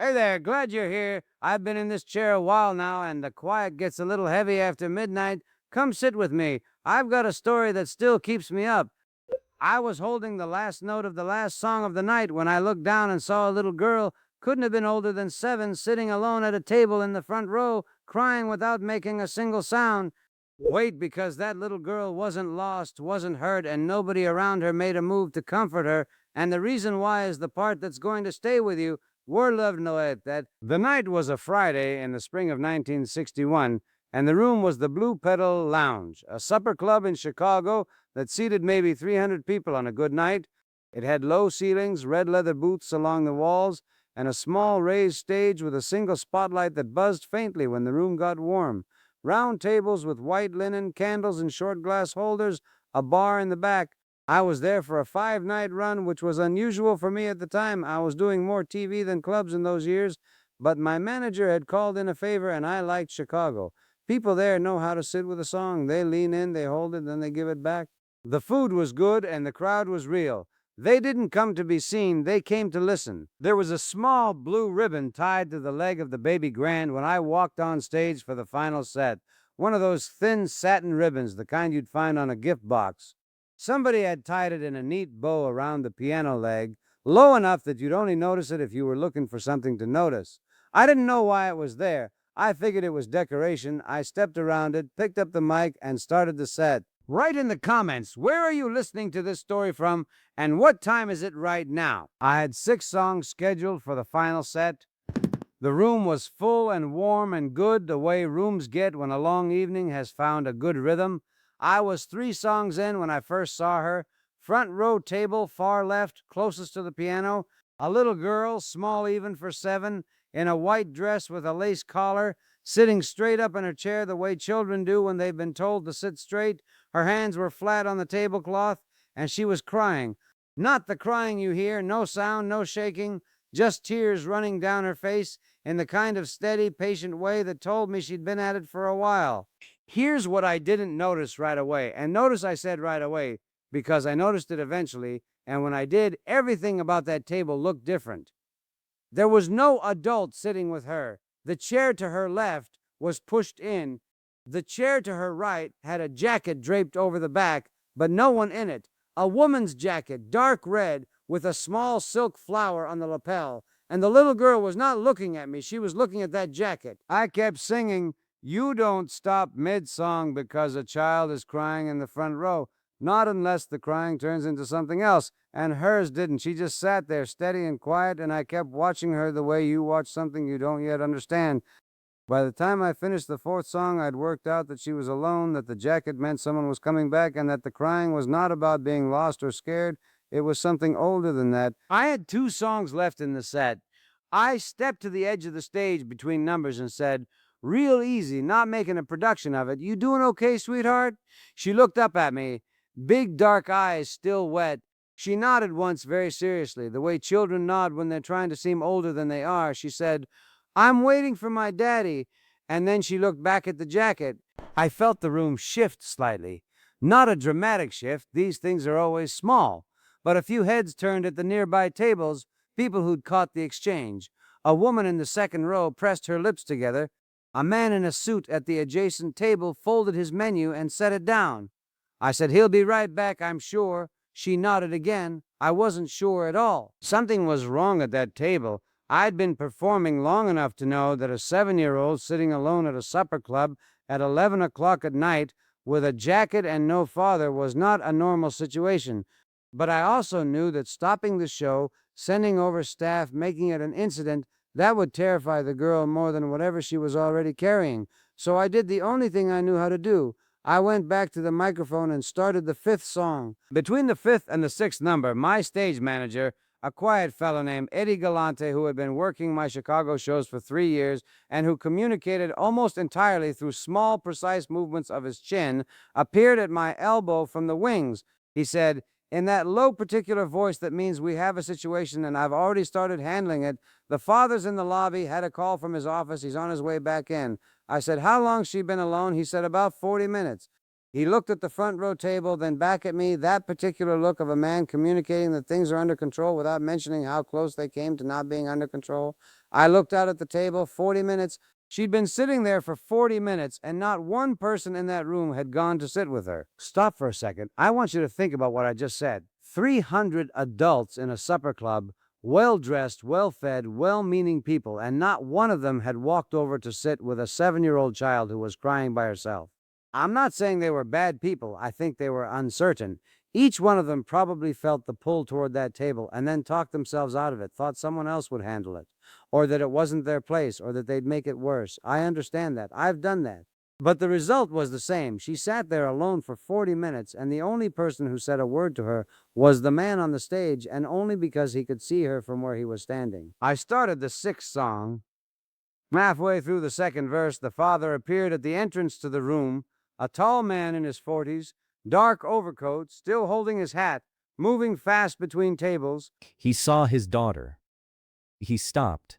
Hey there, glad you're here. I've been in this chair a while now, and the quiet gets a little heavy after midnight. Come sit with me. I've got a story that still keeps me up. I was holding the last note of the last song of the night when I looked down and saw a little girl, couldn't have been older than 7, sitting alone at a table in the front row, crying without making a single sound. Wait, because that little girl wasn't lost, wasn't hurt, and nobody around her made a move to comfort her. And the reason why is the part that's going to stay with you. We're loved know it that the night was a Friday in the spring of 1961, and the room was the Blue Petal Lounge, a supper club in Chicago that seated maybe 300 people on a good night. It had low ceilings, red leather booths along the walls, and a small raised stage with a single spotlight that buzzed faintly when the room got warm. Round tables with white linen, candles in short glass holders, a bar in the back. I was there for a 5-night run, which was unusual for me at the time. I was doing more TV than clubs in those years, but my manager had called in a favor, and I liked Chicago. People there know how to sit with a song. They lean in, they hold it, then they give it back. The food was good, and the crowd was real. They didn't come to be seen, they came to listen. There was a small blue ribbon tied to the leg of the baby grand when I walked on stage for the final set. One of those thin satin ribbons, the kind you'd find on a gift box. Somebody had tied it in a neat bow around the piano leg, low enough that you'd only notice it if you were looking for something to notice. I didn't know why it was there. I figured it was decoration. I stepped around it, picked up the mic, and started the set. Write in the comments, where are you listening to this story from, and what time is it right now? I had 6 songs scheduled for the final set. The room was full and warm and good, the way rooms get when a long evening has found a good rhythm. I was 3 songs in when I first saw her. Front row table, far left, closest to the piano. A little girl, small even for 7, in a white dress with a lace collar, sitting straight up in her chair the way children do when they've been told to sit straight. Her hands were flat on the tablecloth, and she was crying. Not the crying you hear, no sound, no shaking, just tears running down her face in the kind of steady, patient way that told me she'd been at it for a while. Here's what I didn't notice right away, and notice I said right away, because I noticed it eventually, and when I did, everything about that table looked different. There was no adult sitting with her. The chair to her left was pushed in. The chair to her right had a jacket draped over the back, but no one in it. A woman's jacket, dark red, with a small silk flower on the lapel. And the little girl was not looking at me. She was looking at that jacket. I kept singing, "You don't stop mid-song because a child is crying in the front row." Not unless the crying turns into something else. And hers didn't. She just sat there steady and quiet, and I kept watching her the way you watch something you don't yet understand. By the time I finished the 4th song, I'd worked out that she was alone, that the jacket meant someone was coming back, and that the crying was not about being lost or scared. It was something older than that. I had 2 songs left in the set. I stepped to the edge of the stage between numbers and said, "Real easy, not making a production of it. You doing okay, sweetheart?" She looked up at me, big dark eyes still wet. She nodded once very seriously, the way children nod when they're trying to seem older than they are. She said, "I'm waiting for my daddy." And then she looked back at the jacket. I felt the room shift slightly. Not a dramatic shift. These things are always small. But a few heads turned at the nearby tables, people who'd caught the exchange. A woman in the second row pressed her lips together. A man in a suit at the adjacent table folded his menu and set it down. I said, "He'll be right back, I'm sure." She nodded again. I wasn't sure at all. Something was wrong at that table. I'd been performing long enough to know that a 7-year-old sitting alone at a supper club at 11 o'clock at night with a jacket and no father was not a normal situation. But I also knew that stopping the show, sending over staff, making it an incident, that would terrify the girl more than whatever she was already carrying. So I did the only thing I knew how to do. I went back to the microphone and started the 5th song. Between the 5th and the 6th number, my stage manager, a quiet fellow named Eddie Galante, who had been working my Chicago shows for 3 years and who communicated almost entirely through small, precise movements of his chin, appeared at my elbow from the wings. He said, in that low particular voice that means we have a situation and I've already started handling it, "The father's in the lobby, had a call from his office, he's on his way back in." I said, "How long's she been alone?" He said, "About 40 minutes. He looked at the front row table, then back at me, that particular look of a man communicating that things are under control without mentioning how close they came to not being under control. I looked out at the table, 40 minutes. She'd been sitting there for 40 minutes, and not one person in that room had gone to sit with her. Stop for a second. I want you to think about what I just said. 300 adults in a supper club, well-dressed, well-fed, well-meaning people, and not one of them had walked over to sit with a 7-year-old child who was crying by herself. I'm not saying they were bad people. I think they were uncertain. Each one of them probably felt the pull toward that table and then talked themselves out of it, thought someone else would handle it, or that it wasn't their place, or that they'd make it worse. I understand that. I've done that. But the result was the same. She sat there alone for 40 minutes, and the only person who said a word to her was the man on the stage, and only because he could see her from where he was standing. I started the sixth song. Halfway through the second verse, the father appeared at the entrance to the room, a tall man in his 40s, dark overcoat, still holding his hat, moving fast between tables. He saw his daughter. He stopped.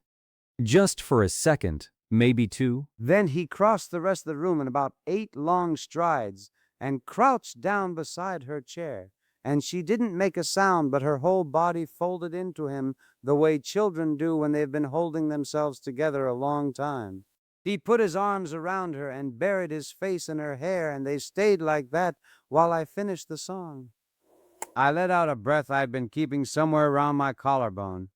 Just for a second, maybe two. Then he crossed the rest of the room in about 8 long strides and crouched down beside her chair. And she didn't make a sound, but her whole body folded into him the way children do when they've been holding themselves together a long time. He put his arms around her and buried his face in her hair, and they stayed like that while I finished the song. I let out a breath I'd been keeping somewhere around my collarbone.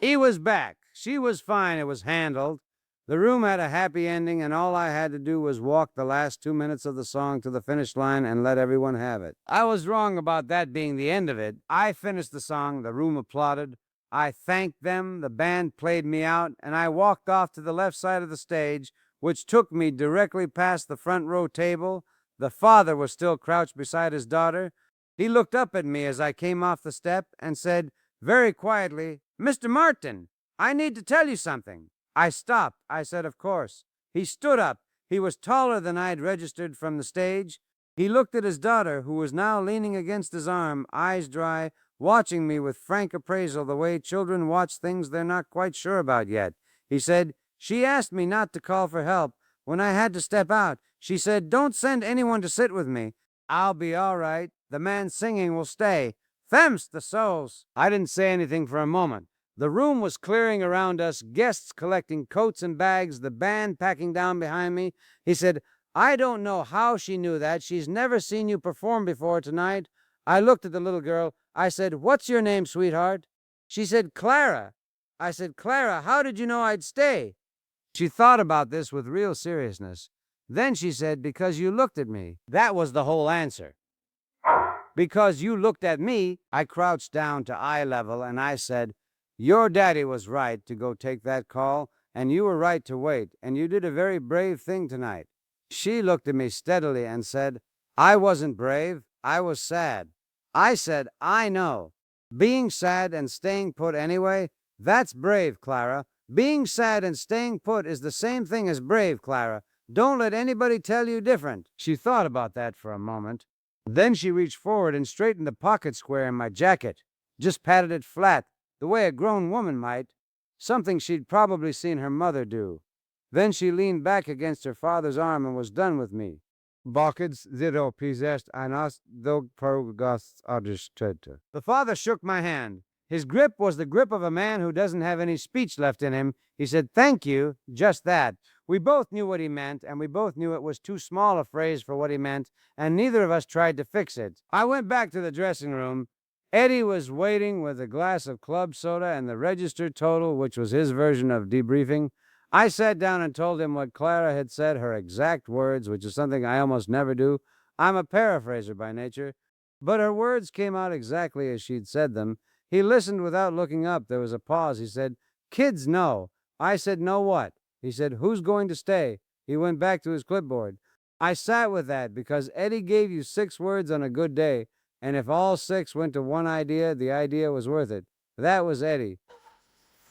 He was back. She was fine. It was handled. The room had a happy ending, and all I had to do was walk the last 2 minutes of the song to the finish line and let everyone have it. I was wrong about that being the end of it. I finished the song. The room applauded. I thanked them. The band played me out, and I walked off to the left side of the stage, which took me directly past the front row table. The father was still crouched beside his daughter. He looked up at me as I came off the step and said very quietly, "Mr. Martin, I need to tell you something." I stopped. I said, "Of course." He stood up. He was taller than I'd registered from the stage. He looked at his daughter, who was now leaning against his arm, eyes dry, watching me with frank appraisal the way children watch things they're not quite sure about yet. He said, "She asked me not to call for help. When I had to step out, she said, 'Don't send anyone to sit with me. I'll be all right. The man singing will stay.' Femmes the souls." I didn't say anything for a moment. The room was clearing around us, guests collecting coats and bags, the band packing down behind me. He said, "I don't know how she knew that. She's never seen you perform before tonight." I looked at the little girl. I said, "What's your name, sweetheart?" She said, "Clara." I said, "Clara, how did you know I'd stay?" She thought about this with real seriousness. Then she said, "Because you looked at me." That was the whole answer. "Because you looked at me." I crouched down to eye level and I said, "Your daddy was right to go take that call, and you were right to wait, and you did a very brave thing tonight." She looked at me steadily and said, "I wasn't brave. I was sad." I said, "I know. Being sad and staying put anyway, that's brave, Clara. Being sad and staying put is the same thing as brave, Clara. Don't let anybody tell you different." She thought about that for a moment. Then she reached forward and straightened the pocket square in my jacket, just patted it flat, the way a grown woman might, something she'd probably seen her mother do. Then she leaned back against her father's arm and was done with me. The father shook my hand. His grip was the grip of a man who doesn't have any speech left in him. He said, "Thank you," just that. We both knew what he meant, and we both knew it was too small a phrase for what he meant, and neither of us tried to fix it. I went back to the dressing room. Eddie was waiting with a glass of club soda and the registered total, which was his version of debriefing. I sat down and told him what Clara had said, her exact words, which is something I almost never do. I'm a paraphraser by nature. But her words came out exactly as she'd said them. He listened without looking up. There was a pause. He said, "Kids know." I said, "Know what?" He said, "Who's going to stay?" He went back to his clipboard. I sat with that because Eddie gave you 6 words on a good day, and if all 6 went to one idea, the idea was worth it. That was Eddie.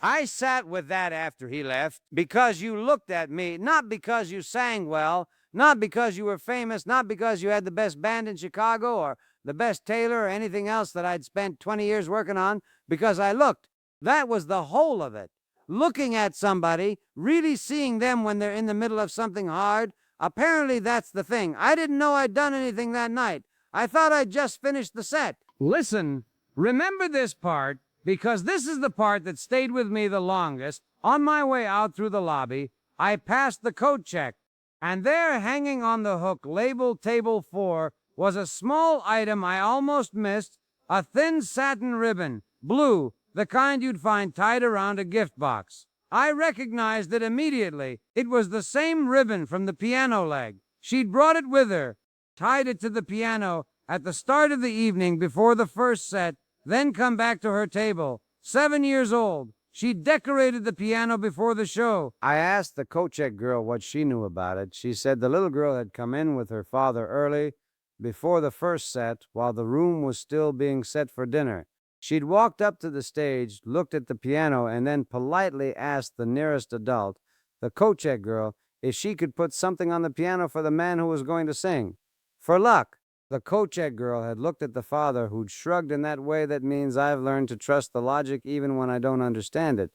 I sat with that after he left because you looked at me, not because you sang well, not because you were famous, not because you had the best band in Chicago or the best tailor or anything else that I'd spent 20 years working on, because I looked. That was the whole of it. Looking at somebody, really seeing them when they're in the middle of something hard, Apparently, that's the thing. I didn't know I'd done anything that night. I thought I'd just finished the set. Listen, remember this part, because this is the part that stayed with me the longest. On my way out through the lobby, I passed the coat check, and there, hanging on the hook labeled Table 4, was a small item I almost missed, a thin satin ribbon, blue, the kind you'd find tied around a gift box. I recognized it immediately. It was the same ribbon from the piano leg. She'd brought it with her, tied it to the piano at the start of the evening before the first set, then come back to her table. 7 years old. She decorated the piano before the show. I asked the coat check girl what she knew about it. She said the little girl had come in with her father early, before the first set, while the room was still being set for dinner. She'd walked up to the stage, looked at the piano, and then politely asked the nearest adult, the coat check girl, if she could put something on the piano for the man who was going to sing. For luck. The coat check girl had looked at the father, who'd shrugged in that way that means I've learned to trust the logic even when I don't understand it.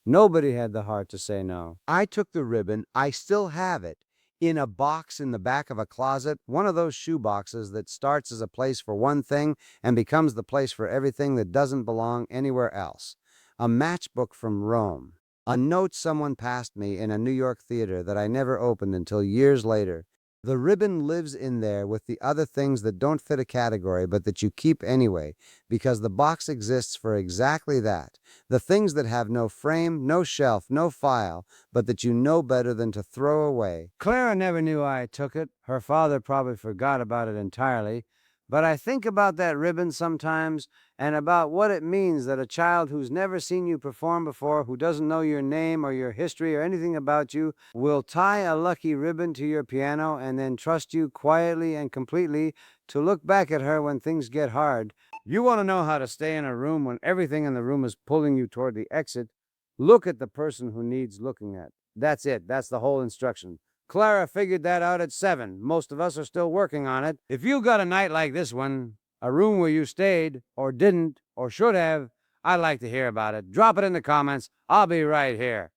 Nobody had the heart to say no. I took the ribbon, I still have it, in a box in the back of a closet, One of those shoe boxes that starts as a place for one thing and becomes the place for everything that doesn't belong anywhere else. A matchbook from Rome. A note someone passed me in a New York theater that I never opened until years later. The ribbon lives in there with the other things that don't fit a category but that you keep anyway, because the box exists for exactly that. The things that have no frame, no shelf, no file, but that you know better than to throw away. Clara never knew I took it. Her father probably forgot about it entirely. But I think about that ribbon sometimes, and about what it means that a child who's never seen you perform before, who doesn't know your name or your history or anything about you, will tie a lucky ribbon to your piano and then trust you quietly and completely to look back at her when things get hard. You want to know how to stay in a room when everything in the room is pulling you toward the exit? Look at the person who needs looking at. That's it. That's the whole instruction. Clara figured that out at 7. Most of us are still working on it. If you got a night like this one, a room where you stayed, or didn't, or should have, I'd like to hear about it. Drop it in the comments. I'll be right here.